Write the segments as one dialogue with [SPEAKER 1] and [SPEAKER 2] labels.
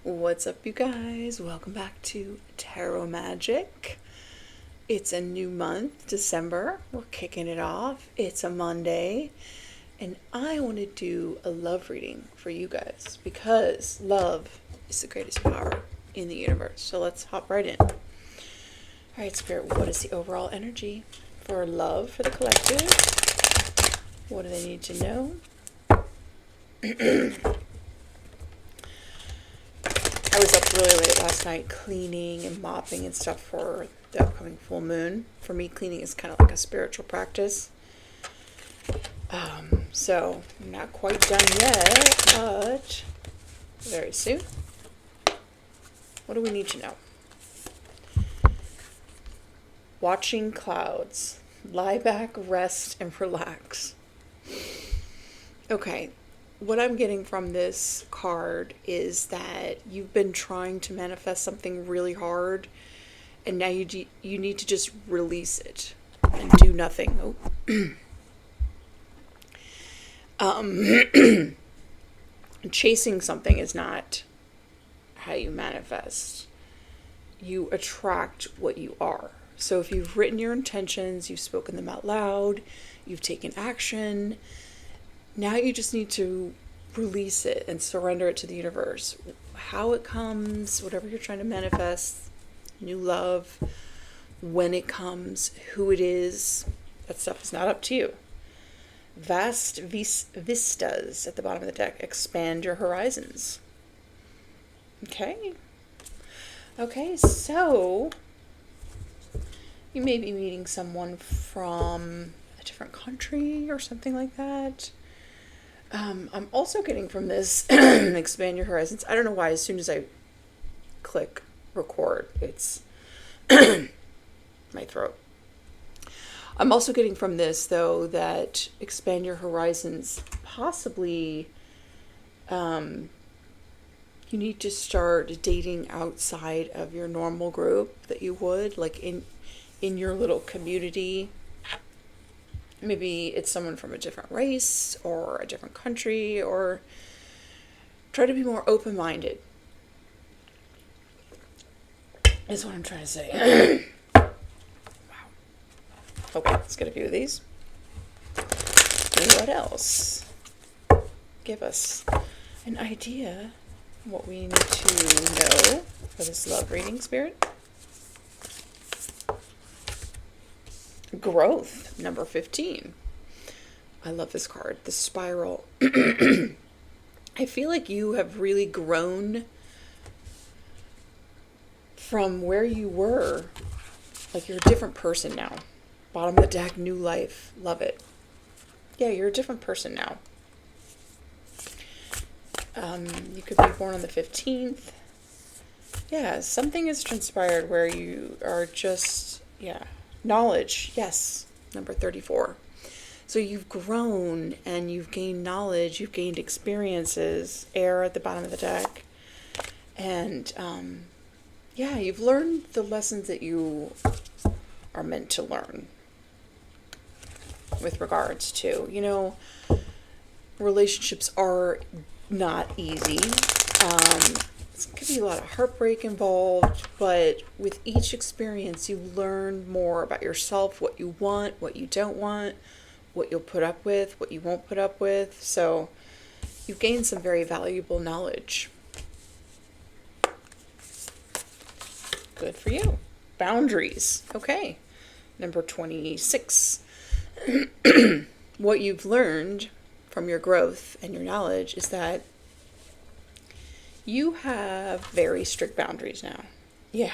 [SPEAKER 1] What's up, you guys? Welcome back to Tarot Magic. It's a new month, December. We're kicking it off. It's a Monday, and I want to do a love reading for you guys because love is the greatest power in the universe. So let's hop right in. All right, Spirit, what is the overall energy for love for the collective? What do they need to know? I was up really late last night cleaning and mopping and stuff for the upcoming full moon. For me, cleaning is kind of like a spiritual practice. So I'm not quite done yet, but very soon. What do we need to know? Watching clouds. Lie back, rest, and relax. Okay. What I'm getting from this card is that you've been trying to manifest something really hard, and now you need to just release it and do nothing. Chasing something is not how you manifest. You attract what you are. So if you've written your intentions, you've spoken them out loud, you've taken action, now you just need to release it and surrender it to the universe. How it comes, whatever you're trying to manifest, new love, when it comes, who it is, that stuff is not up to you. Vast vistas at the bottom of the deck. Expand your horizons. Okay, so you may be meeting someone from a different country or something like that. I'm also getting from this expand your horizons. I don't know why as soon as I click record, it's my throat. I'm also getting from this, though, that expand your horizons, possibly you need to start dating outside of your normal group that you would, like in your little community. Maybe it's someone from a different race or a different country, or try to be more open-minded, is what I'm trying to say. Wow. Okay, let's get a few of these. And what else? Give us an idea of what we need to know for this love reading, Spirit. Growth, number 15. I love this card, the spiral. I feel like you have really grown from where you were. Like you're a different person now. Bottom of the deck, new life. Love it. Yeah, you're a different person now. You could be born on the 15th. Yeah, something has transpired where you are just, knowledge, yes, number 34. So you've grown and you've gained knowledge, you've gained experiences, air at the bottom of the deck. And, you've learned the lessons that you are meant to learn with regards to, relationships are not easy. There could be a lot of heartbreak involved, but with each experience, you learn more about yourself, what you want, what you don't want, what you'll put up with, what you won't put up with. So you've gained some very valuable knowledge. Good for you. Boundaries. Okay. Number 26. What you've learned from your growth and your knowledge is that you have very strict boundaries now. Yeah.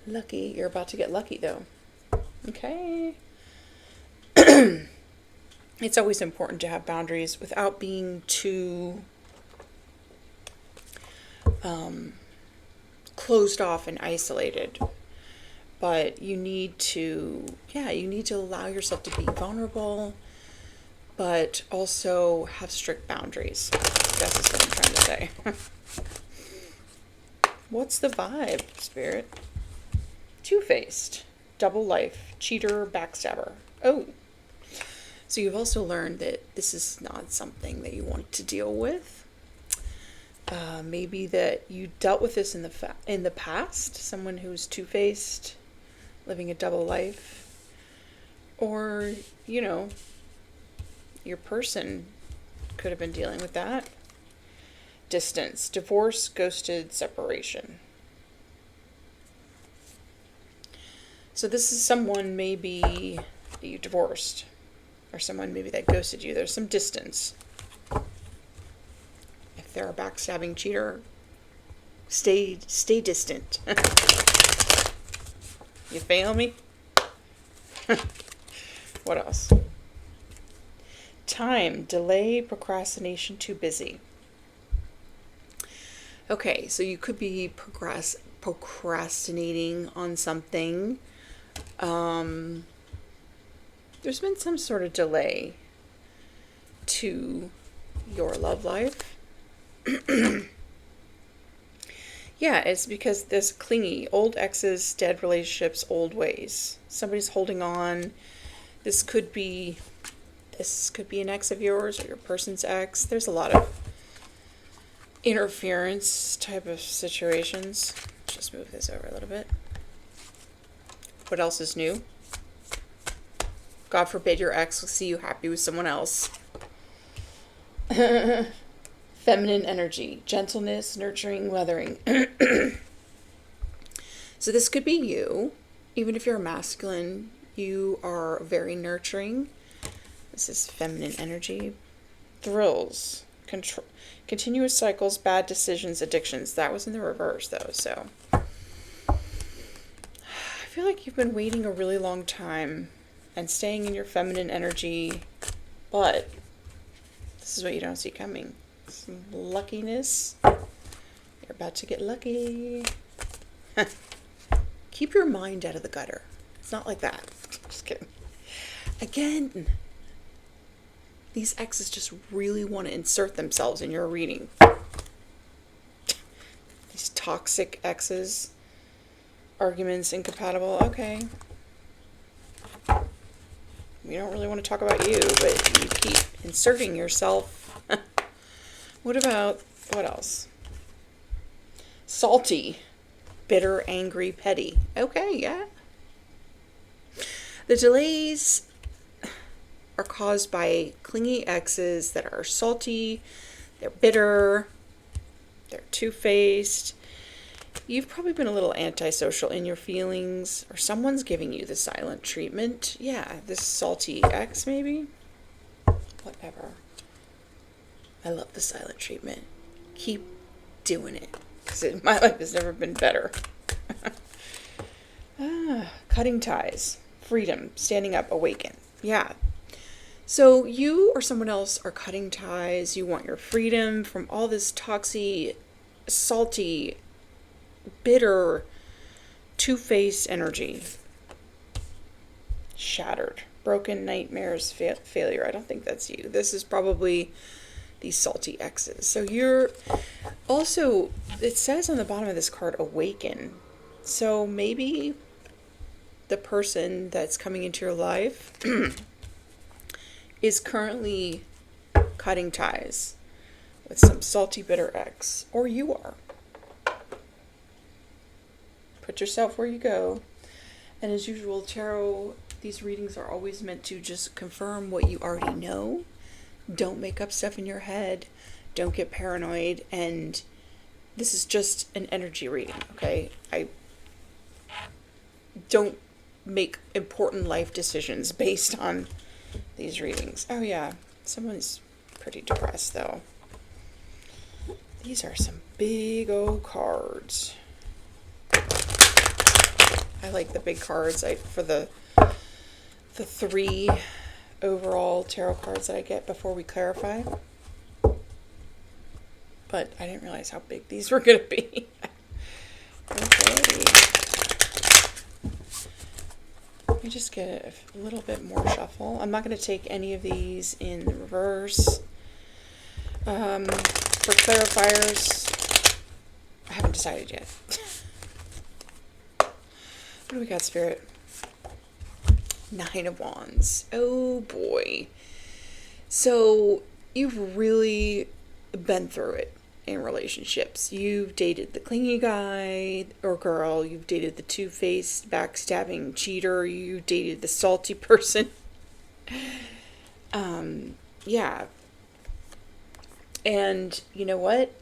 [SPEAKER 1] Lucky. You're about to get lucky, though. Okay. It's always important to have boundaries without being too closed off and isolated. But you need to allow yourself to be vulnerable, but also have strict boundaries. That's what I'm trying to say. What's the vibe, Spirit? Two-faced, double life, cheater, backstabber. Oh, so you've also learned that this is not something that you want to deal with. Maybe that you dealt with this in the past, someone who's two-faced, living a double life, or, you know, your person could have been dealing with that. Distance, divorce, ghosted, separation. So this is someone maybe that you divorced, or someone maybe that ghosted you. There's some distance. If they're a backstabbing cheater, stay distant. You fail me? What else? Time, delay, procrastination, too busy. Okay, so you could be procrastinating on something. There's been some sort of delay to your love life. Yeah, it's because this clingy, old exes, dead relationships, old ways. Somebody's holding on. This could be an ex of yours or your person's ex. There's a lot of interference type of situations. Just move this over a little bit. What else is new? God forbid your ex will see you happy with someone else. Feminine energy, gentleness, nurturing, weathering. So this could be you. Even if you're a masculine, you are very nurturing. This is feminine energy. Thrills, control, continuous cycles, bad decisions, addictions. That was in the reverse though, so. I feel like you've been waiting a really long time and staying in your feminine energy, but this is what you don't see coming. Some luckiness. You're about to get lucky. Keep your mind out of the gutter. It's not like that. Just kidding. Again, these exes just really want to insert themselves in your reading. These toxic exes. Arguments incompatible. Okay. We don't really want to talk about you, but you keep inserting yourself. What else? Salty, bitter, angry, petty. Okay, yeah. The delays are caused by clingy exes that are salty, they're bitter, they're two-faced. You've probably been a little antisocial in your feelings, or someone's giving you the silent treatment. Yeah, this salty ex maybe. Whatever. I love the silent treatment. Keep doing it, because my life has never been better. Cutting ties, freedom, standing up, awaken. Yeah. So you or someone else are cutting ties. You want your freedom from all this toxic, salty, bitter, two-faced energy. Shattered, broken, nightmares, failure. I don't think that's you. This is probably these salty exes. So you're also, it says on the bottom of this card, awaken. So maybe the person that's coming into your life is currently cutting ties with some salty, bitter ex, or you are. Put yourself where you go. And as usual, tarot, these readings are always meant to just confirm what you already know. Don't make up stuff in your head. Don't get paranoid. And this is just an energy reading, okay? I don't make important life decisions based on these readings. Oh yeah, someone's pretty depressed though. These are some big old cards. I like the big cards. For the 3 overall tarot cards that I get before we clarify. But I didn't realize how big these were going to be. Okay. Let me just get a little bit more shuffle. I'm not going to take any of these in the reverse. For clarifiers, I haven't decided yet. What do we got, Spirit? 9 of Wands. Oh boy. So you've really been through it. in relationships. You've dated the clingy guy or girl. You've dated the two-faced, backstabbing cheater. You dated the salty person. Yeah. And you know what?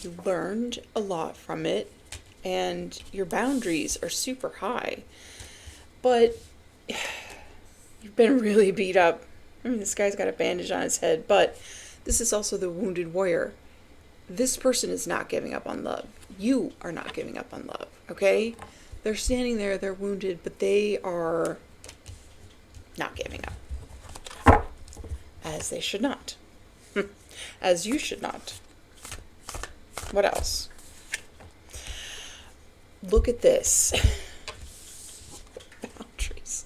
[SPEAKER 1] You learned a lot from it, and your boundaries are super high. But you've been really beat up. I mean, this guy's got a bandage on his head, but this is also the wounded warrior. This person is not giving up on love. You are not giving up on love, okay? They're standing there, they're wounded, but they are not giving up. As they should not. As you should not. What else? Look at this. Boundaries.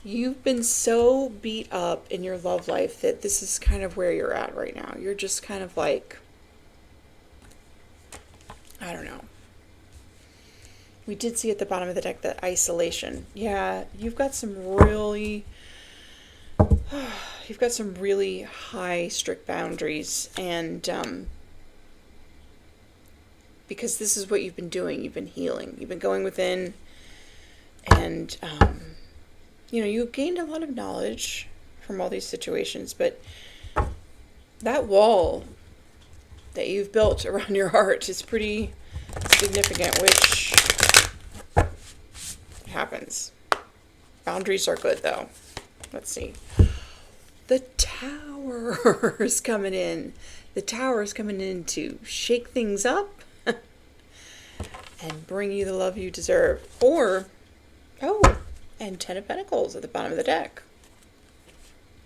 [SPEAKER 1] You've been so beat up in your love life that this is kind of where you're at right now. You're just kind of like, I don't know. We did see at the bottom of the deck that isolation. Yeah, you've got some really high, strict boundaries, and because this is what you've been doing. You've been healing. You've been going within, and you've gained a lot of knowledge from all these situations, but that wall that you've built around your heart is pretty significant, which happens. Boundaries are good, though. Let's see. The Tower is coming in. The Tower is coming in to shake things up and bring you the love you deserve. And 10 of Pentacles at the bottom of the deck.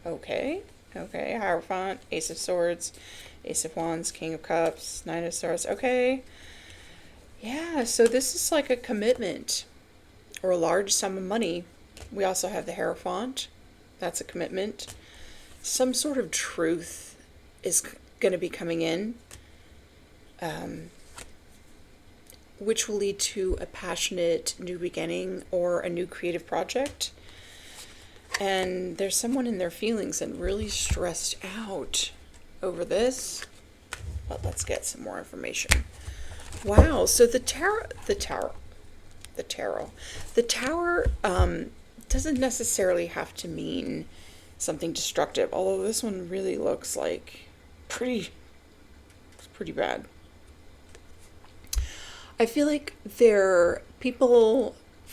[SPEAKER 1] Okay. Hierophant, Ace of Swords, Ace of Wands, King of Cups, Nine of Swords. Okay. Yeah, so this is like a commitment or a large sum of money. We also have the Hierophant. That's a commitment. Some sort of truth is going to be coming in, which will lead to a passionate new beginning or a new creative project. And there's someone in their feelings and really stressed out over this. But let's get some more information. Wow, so the Tower doesn't necessarily have to mean something destructive, although this one really looks like pretty bad. I feel like for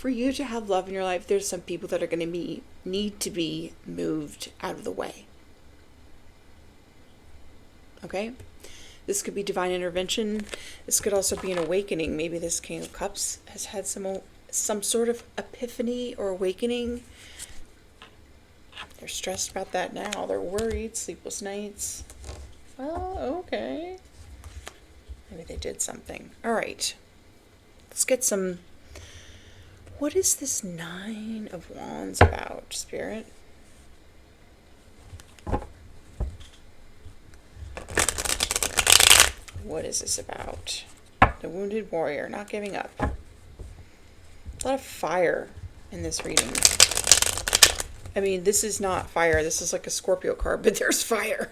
[SPEAKER 1] you to have love in your life, there's some people that are going to need to be moved out of the way. Okay? This could be divine intervention. This could also be an awakening. Maybe this King of Cups has had some sort of epiphany or awakening. They're stressed about that now. They're worried, sleepless nights. Well, okay. Maybe they did something. All right. Let's get some... What is this Nine of Wands about, Spirit? What is this about? The wounded warrior, not giving up. A lot of fire in this reading. I mean, this is not fire. This is like a Scorpio card, but there's fire.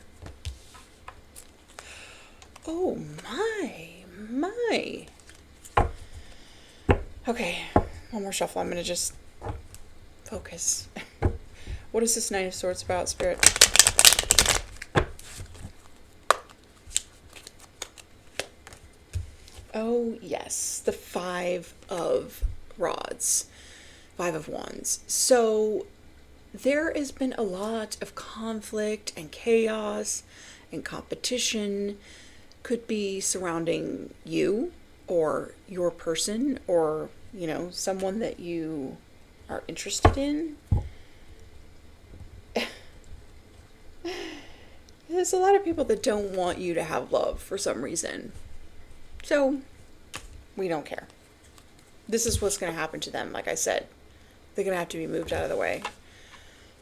[SPEAKER 1] Oh, my. Okay, one more shuffle. I'm going to just focus. What is this Nine of Swords about, Spirit? Oh, yes. The Five of Rods. Five of Wands. So there has been a lot of conflict and chaos and competition. Could be surrounding you or your person or, someone that you are interested in. There's a lot of people that don't want you to have love for some reason. So, we don't care. This is what's going to happen to them, like I said. They're going to have to be moved out of the way.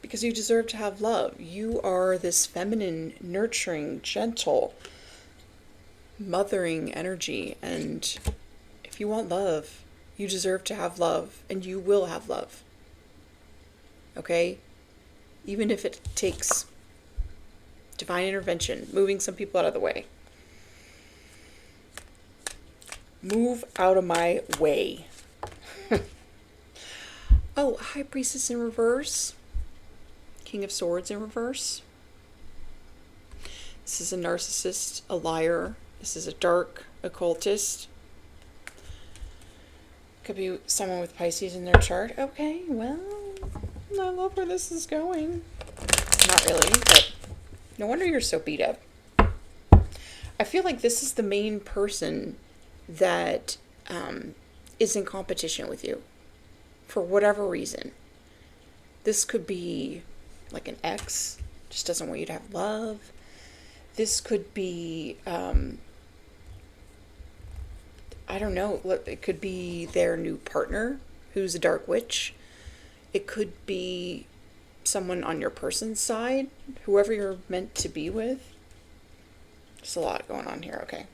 [SPEAKER 1] Because you deserve to have love. You are this feminine, nurturing, gentle, mothering energy. And if you want love, you deserve to have love. And you will have love. Okay? Even if it takes divine intervention, moving some people out of the way. Move out of my way. Oh, High Priestess in reverse. King of Swords in reverse. This is a narcissist, a liar. This is a dark occultist. Could be someone with Pisces in their chart. Okay, well, I love where this is going. Not really, but no wonder you're so beat up. I feel like this is the main person that is in competition with you for whatever reason. This could be like an ex, just doesn't want you to have love. This could be, I don't know, it could be their new partner who's a dark witch. It could be someone on your person's side, whoever you're meant to be with. There's a lot going on here, okay.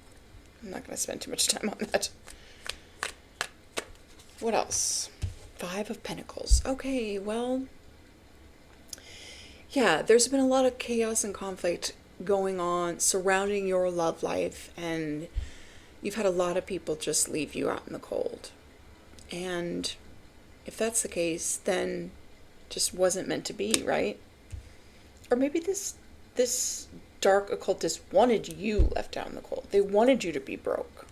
[SPEAKER 1] I'm not going to spend too much time on that. What else? 5 of Pentacles. Okay, well, yeah, there's been a lot of chaos and conflict going on surrounding your love life, and you've had a lot of people just leave you out in the cold. And if that's the case, then just wasn't meant to be, right? Or maybe this dark occultist wanted you left out in the cold. They wanted you to be broke.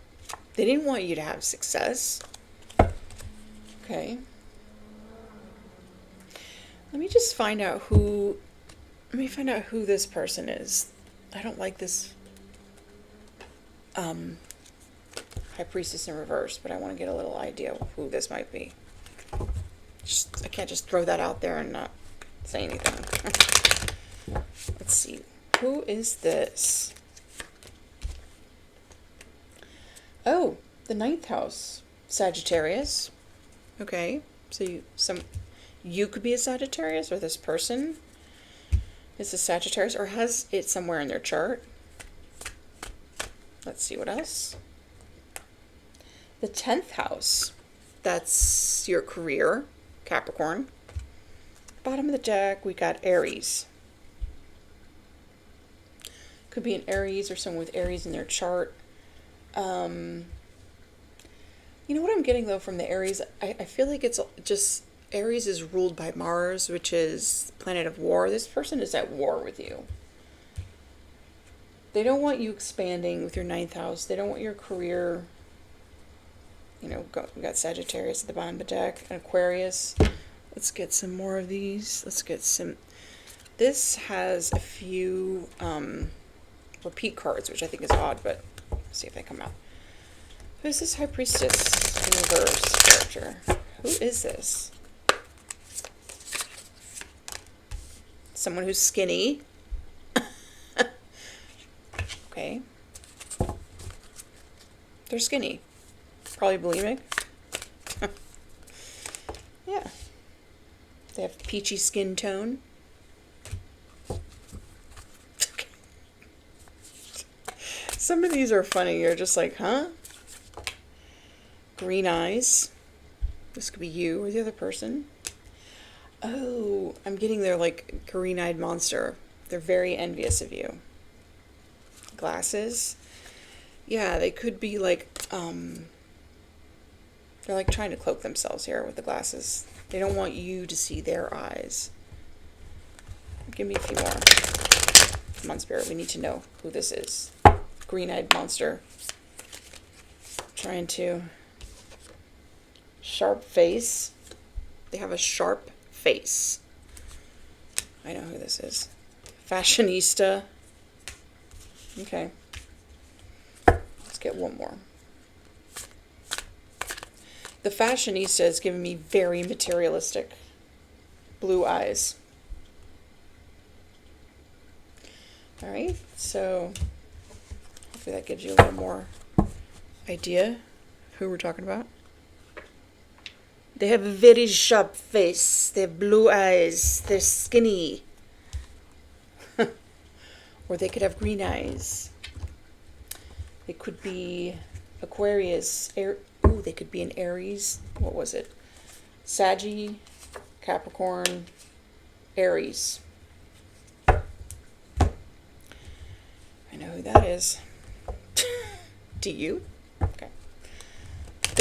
[SPEAKER 1] They didn't want you to have success. Okay. Let me find out who this person is. I don't like this High Priestess in reverse, but I want to get a little idea of who this might be. I can't just throw that out there and not say anything. Let's see. Who is this? Oh, the 9th house. Sagittarius. Okay. So you could be a Sagittarius, or this person is a Sagittarius, or has it somewhere in their chart. Let's see what else. The 10th house. That's your career, Capricorn. Bottom of the deck, we got Aries. Could be an Aries or someone with Aries in their chart. You know what I'm getting, though, from the Aries? I feel like it's just Aries is ruled by Mars, which is the planet of war. This person is at war with you. They don't want you expanding with your 9th house. They don't want your career. You know, we got Sagittarius at the bottom of the deck, and Aquarius. Let's get some more of these. Let's get some. This has a few repeat cards, which I think is odd, but let's see if they come out. Who's this High Priestess in reverse character? Who is this? Someone who's skinny. Okay. They're skinny. Probably bulimic. Yeah. They have peachy skin tone. Okay. Some of these are funny. You're just like, huh? Green eyes. This could be you or the other person. Oh, I'm getting their like green-eyed monster. They're very envious of you. Glasses. Yeah, they could be like, they're like trying to cloak themselves here with the glasses. They don't want you to see their eyes. Give me a few more. Come on, Spirit, we need to know who this is. Green-eyed monster. Trying to... Sharp face. They have a sharp face. I know who this is. Fashionista. Okay. Let's get one more. The fashionista is giving me very materialistic. Blue eyes. Alright, so hopefully that gives you a little more idea who we're talking about. They have a very sharp face. They have blue eyes. They're skinny. Or they could have green eyes. They could be Aquarius. Ooh, they could be an Aries. What was it? Saggy, Capricorn, Aries. I know who that is. Do you? Okay.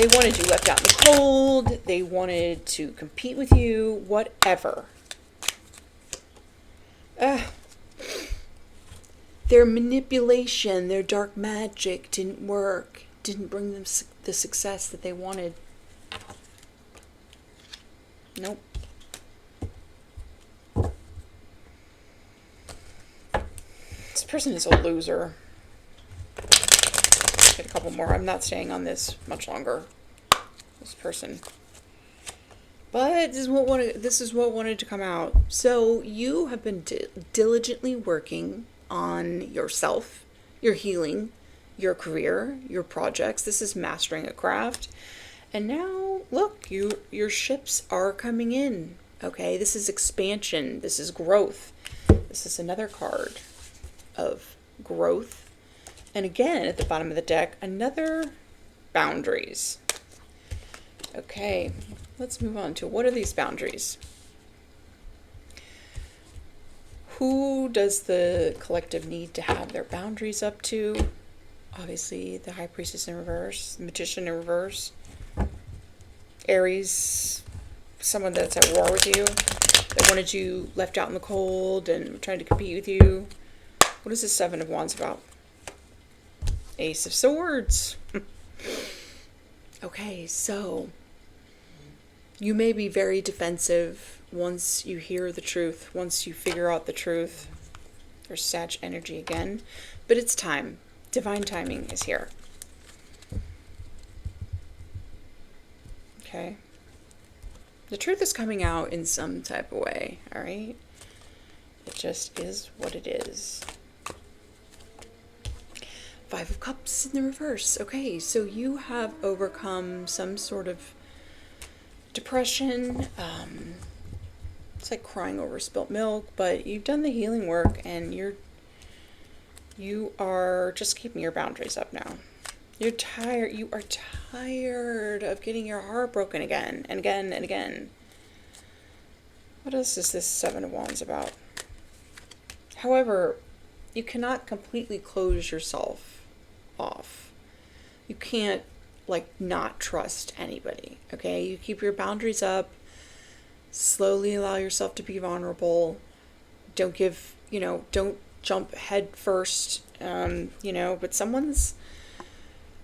[SPEAKER 1] They wanted you left out in the cold. They wanted to compete with you, whatever. Their manipulation, their dark magic didn't work, didn't bring them the success that they wanted. Nope. This person is a loser. Get a couple more. I'm not staying on this much longer. This person. But this is what wanted to come out. So you have been diligently working on yourself, your healing, your career, your projects. This is mastering a craft. And now, look, your ships are coming in. Okay, this is expansion. This is growth. This is another card of growth. And again, at the bottom of the deck, another boundaries. Okay, let's move on to what are these boundaries? Who does the collective need to have their boundaries up to? Obviously, the High Priestess in reverse, the Magician in reverse, Aries, someone that's at war with you, that wanted you left out in the cold and trying to compete with you. What is the Seven of Wands about? Ace of Swords. Okay, so you may be very defensive once you hear the truth, once you figure out the truth. There's Sag energy again, but it's time. Divine timing is here. Okay. The truth is coming out in some type of way, all right? It just is what it is. Five of Cups in the reverse. Okay, so you have overcome some sort of depression. It's like crying over spilt milk, but you've done the healing work and you are just keeping your boundaries up now. You're tired. You are tired of getting your heart broken again and again and again. What else is this Seven of Wands about? However, you cannot completely close yourself off. You can't not trust anybody. Okay, you keep your boundaries up. Slowly allow yourself to be vulnerable. Don't give, don't jump head first. But someone's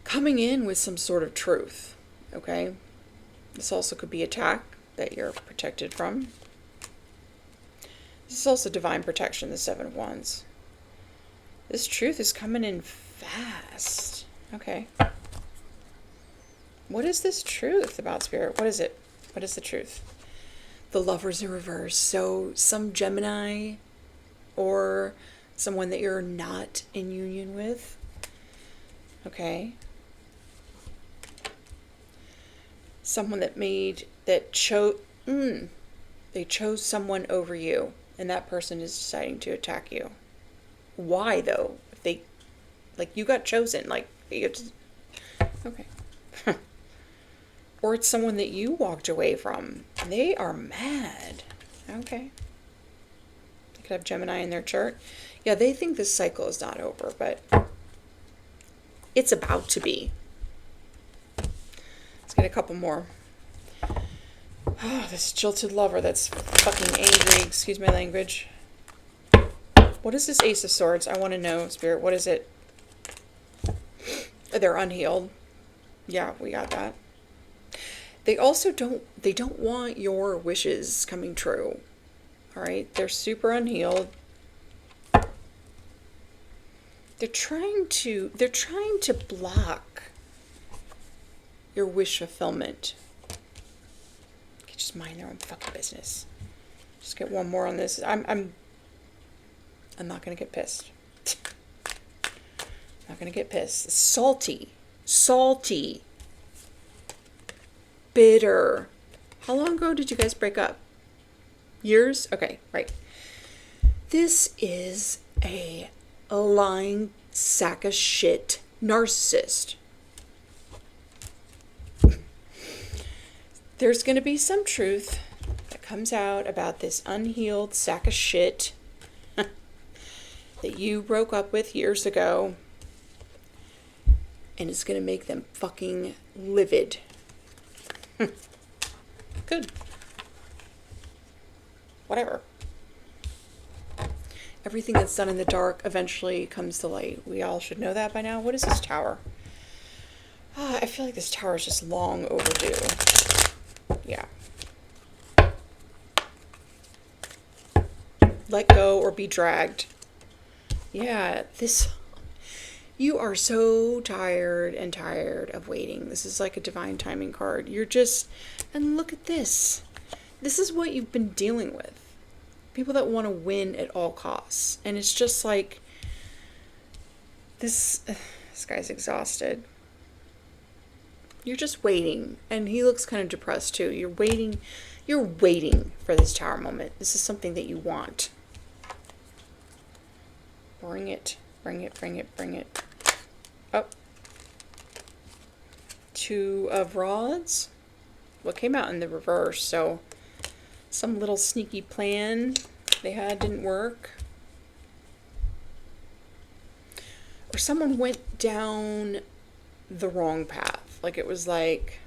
[SPEAKER 1] coming in with some sort of truth. Okay, this also could be attack that you're protected from. This is also divine protection, the Seven of Wands. This truth is coming in fast. Okay. What is this truth about, Spirit? What is it? What is the truth? The Lovers in reverse. So some Gemini or someone that you're not in union with. Okay. Someone they chose someone over you, and that person is deciding to attack you. Why though? If they, you got chosen, okay. Or it's someone that you walked away from. They are mad. Okay. They could have Gemini in their chart. Yeah, they think this cycle is not over, but it's about to be. Let's get a couple more. Oh, this jilted lover that's fucking angry. Excuse my language. What is this Ace of Swords? I want to know, Spirit. What is it? They're unhealed. Yeah, we got that. They also don't want your wishes coming true. All right? They're super unhealed. They're trying to block your wish fulfillment. Okay, just mind their own fucking business. Just get one more on this. I'm not gonna get pissed. Not gonna get pissed. It's salty, bitter. How long ago did you guys break up? Years? Okay, right. This is a lying sack of shit narcissist. There's going to be some truth that comes out about this unhealed sack of shit that you broke up with years ago. and it's going to make them fucking livid. Good. Whatever. Everything that's done in the dark eventually comes to light. We all should know that by now. What is this tower? I feel like this tower is just long overdue. Yeah. Let go or be dragged. Yeah, this... You are so tired of waiting. This is like a divine timing card. You're just... And look at this. This is what you've been dealing with. People that want to win at all costs. And it's just like... This guy's exhausted. You're just waiting. And he looks kind of depressed too. You're waiting for this tower moment. This is something that you want. Bring it. Bring it, bring it, bring it. Oh. 2 of rods. Well, it came out in the reverse, so some little sneaky plan they had didn't work. Or someone went down the wrong path. Like, it was like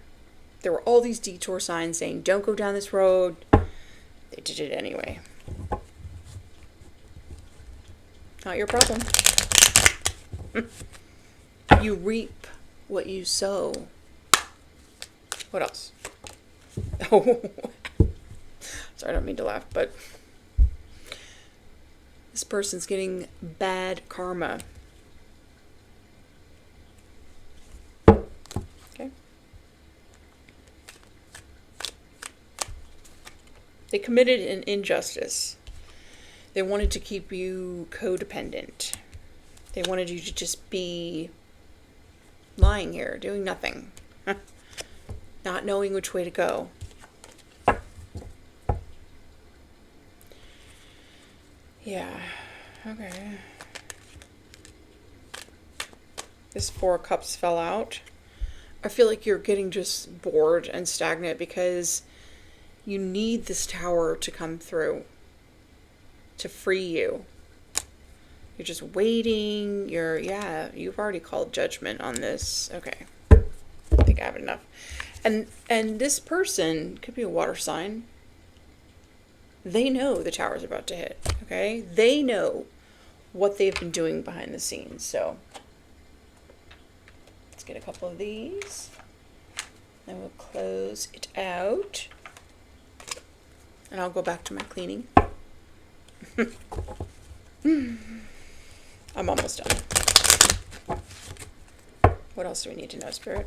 [SPEAKER 1] there were all these detour signs saying, don't go down this road. They did it anyway. Not your problem. You reap what you sow. What else? Oh, sorry, I don't mean to laugh, but this person's getting bad karma. Okay. They committed an injustice. They wanted to keep you codependent. They wanted you to just be lying here, doing nothing. Not knowing which way to go. Yeah, okay. This 4 of Cups fell out. I feel like you're getting just bored and stagnant because you need this tower to come through. To free you. You're just waiting. You've already called judgment on this. Okay. I think I have enough. And this person could be a water sign. They know the tower's about to hit. Okay? They know what they've been doing behind the scenes. So let's get a couple of these. Then we'll close it out. And I'll go back to my cleaning. I'm almost done. What else do we need to know, Spirit?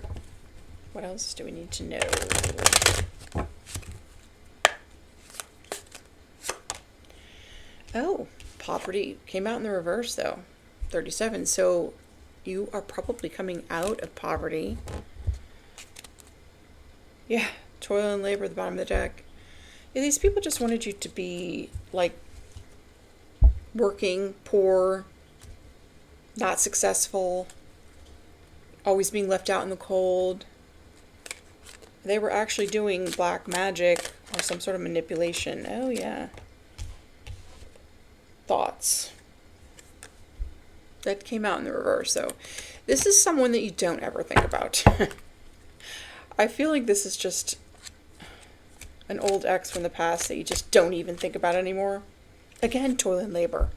[SPEAKER 1] What else do we need to know? Oh, poverty came out in the reverse though. 37. So you are probably coming out of poverty. Yeah, toil and labor at the bottom of the deck. Yeah, these people just wanted you to be like working, poor, not successful, always being left out in the cold. They were actually doing black magic or some sort of manipulation. Oh, yeah. Thoughts. That came out in the reverse, so this is someone that you don't ever think about. I feel like this is just an old ex from the past that you just don't even think about anymore. Again, toil and labor.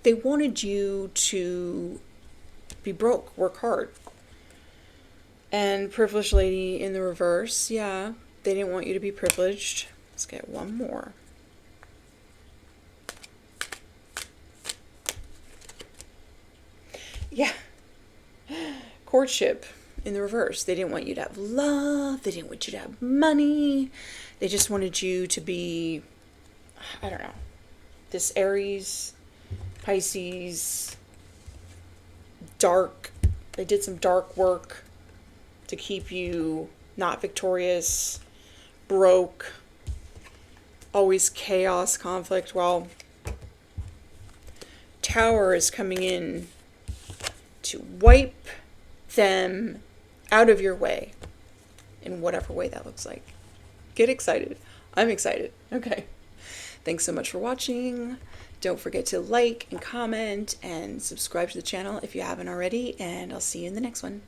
[SPEAKER 1] They wanted you to be broke, work hard. And privileged lady in the reverse, yeah, they didn't want you to be privileged. Let's get one more. Yeah. Courtship in the reverse. They didn't want you to have love. They didn't want you to have money. They just wanted you to be, I don't know, this Aries, Pisces, dark. They did some dark work to keep you not victorious, broke, always chaos, conflict. Well, Tower is coming in to wipe them out of your way in whatever way that looks like. Get excited. I'm excited. Okay. Thanks so much for watching. Don't forget to like and comment and subscribe to the channel if you haven't already, and I'll see you in the next one.